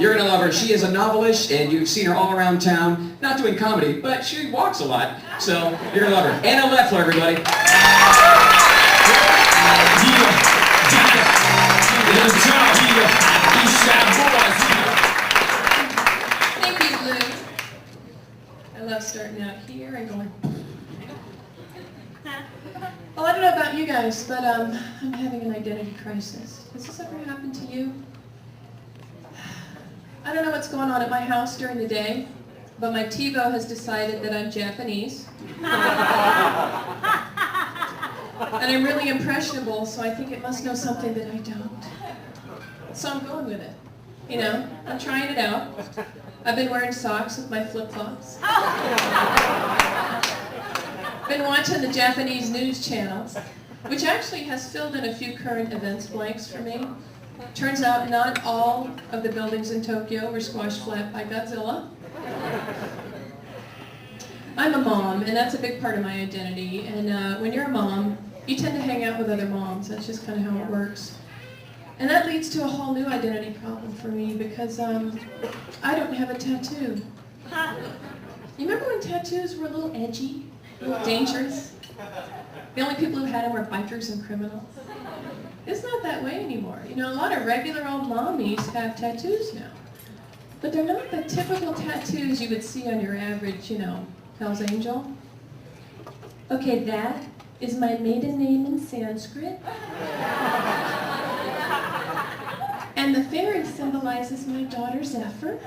You're gonna love her. She is a novelist, and you've seen her all around town. Not doing comedy, but she walks a lot, so you're gonna love her. Anna Lefler, everybody. Thank you, Lou. I love starting out here and going. Well, I don't know about you guys, but I'm having an identity crisis. Has this ever happened to you? I don't know what's going on at my house during the day, but my TiVo has decided that I'm Japanese. And I'm really impressionable, so I think it must know something that I don't. So I'm going with it. You know, I'm trying it out. I've been wearing socks with my flip-flops. Been watching the Japanese news channels, which actually has filled in a few current events blanks for me. Turns out not all of the buildings in Tokyo were squashed flat by Godzilla. I'm a mom, and that's a big part of my identity. And when you're a mom, you tend to hang out with other moms. That's just kind of how it works. And that leads to a whole new identity problem for me because I don't have a tattoo. You remember when tattoos were a little edgy, a little dangerous? The only people who had them were bikers and criminals. It's not that way anymore. You know, a lot of regular old mommies have tattoos now. But they're not the typical tattoos you would see on your average, you know, Hell's Angel. Okay, that is my maiden name in Sanskrit. And the fairy symbolizes my daughter Zephyr.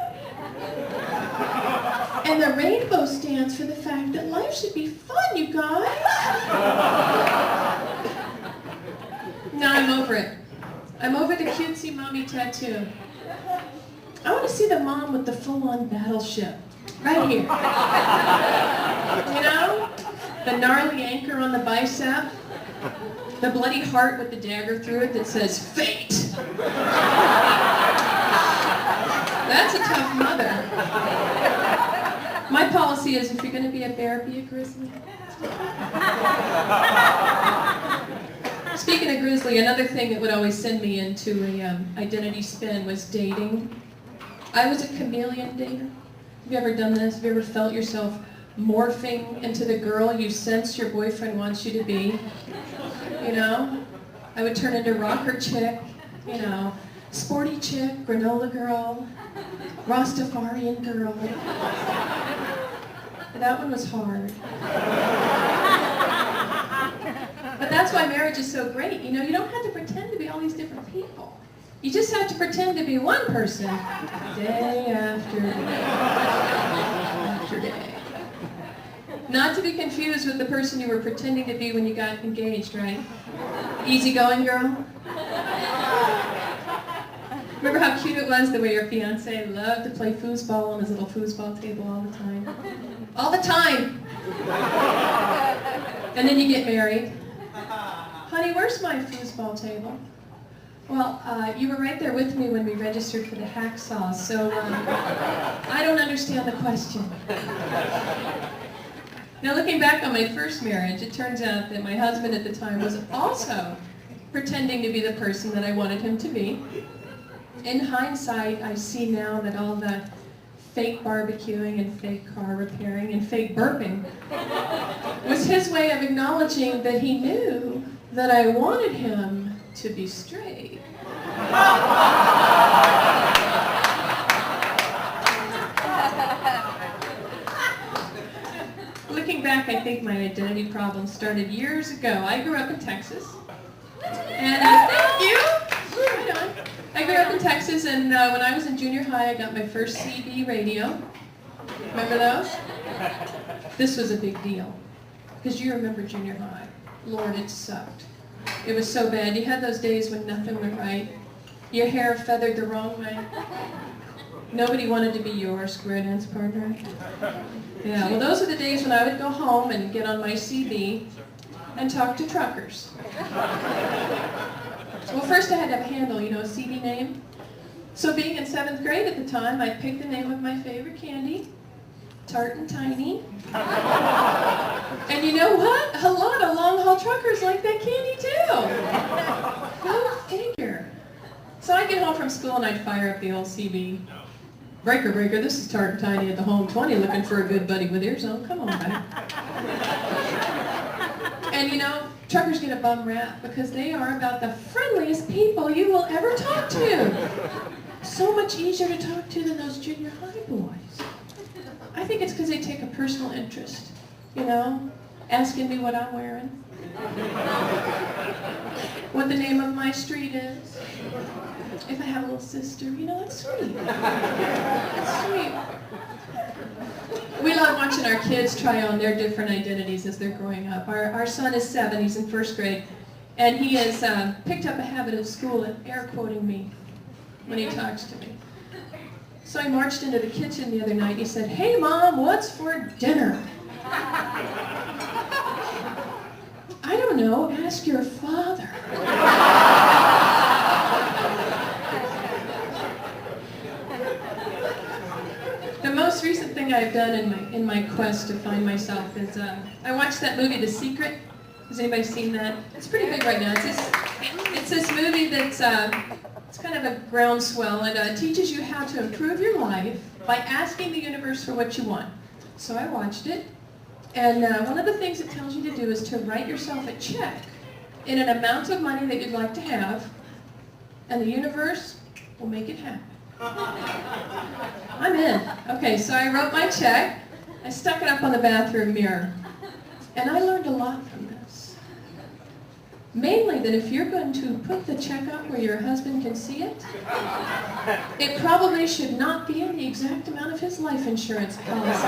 And the rainbow stands for the fact that life should be fun, you guys. No, I'm over it. I'm over the cutesy mommy tattoo. I want to see the mom with the full-on battleship. Right here. You know? The gnarly anchor on the bicep. The bloody heart with the dagger through it that says, Fate! That's a tough mother. My policy is if you're going to be a bear, be a grizzly. Speaking of grizzly, another thing that would always send me into an identity spin was dating. I was a chameleon dater. Have you ever done this? Have you ever felt yourself morphing into the girl you sense your boyfriend wants you to be? You know? I would turn into rocker chick, you know, sporty chick, granola girl, Rastafarian girl. That one was hard. But that's why marriage is so great. You know, you don't have to pretend to be all these different people. You just have to pretend to be one person day after day after day. Not to be confused with the person you were pretending to be when you got engaged, right? Easygoing girl. Remember how cute it was the way your fiancé loved to play foosball on his little foosball table all the time? All the time! And then you get married. Honey, where's my foosball table? Well, you were right there with me when we registered for the hacksaw, so I don't understand the question. Now, looking back on my first marriage, it turns out that my husband at the time was also pretending to be the person that I wanted him to be. In hindsight, I see now that all the fake barbecuing and fake car repairing and fake burping was his way of acknowledging that he knew that I wanted him to be straight. Looking back, I think my identity problem started years ago. I grew up in Texas. And thank you. Right on. I grew up in Texas, and when I was in junior high, I got my first CD radio. Remember those? This was a big deal. Because you remember junior high. Lord, it sucked. It was so bad. You had those days when nothing went right. Your hair feathered the wrong way. Nobody wanted to be your square dance partner. Yeah, well, those are the days when I would go home and get on my CD and talk to truckers. Well, first I had to have a handle, you know, a CD name. So being in 7th grade at the time, I picked the name of my favorite candy, Tart and Tiny. And you know what? A lot of long-haul truckers like that candy too. Go figure. So I'd get home from school and I'd fire up the old CB. Breaker, breaker, this is Tart and Tiny at the home 20 looking for a good buddy with ears on. Come on back. And you know, truckers get a bum rap because they are about the friendliest people you will ever talk to. So much easier to talk to than those junior high boys. I think it's because they take a personal interest, you know, asking me what I'm wearing, what the name of my street is, if I have a little sister. You know, it's sweet. It's sweet. We love watching our kids try on their different identities as they're growing up. Our son is 7, he's in 1st grade, and he has picked up a habit of school and air quoting me when he talks to me. So I marched into the kitchen the other night and he said, "Hey Mom, what's for dinner?" "I don't know, ask your father." The most recent thing I've done in my quest to find myself is I watched that movie The Secret. Has anybody seen that? It's pretty big right now. It's this movie that's it's kind of a groundswell. It teaches you how to improve your life by asking the universe for what you want. So I watched it, and one of the things it tells you to do is to write yourself a check in an amount of money that you'd like to have, and the universe will make it happen. I'm in. Okay, so I wrote my check, I stuck it up on the bathroom mirror, and I learned a lot from this. Mainly that if you're going to put the check up where your husband can see it, it probably should not be in the exact amount of his life insurance policy.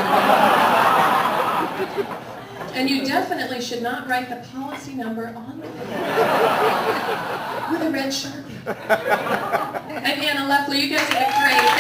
And you definitely should not write the policy number on it with a red Sharpie. And Anna Lefler, you guys have been great.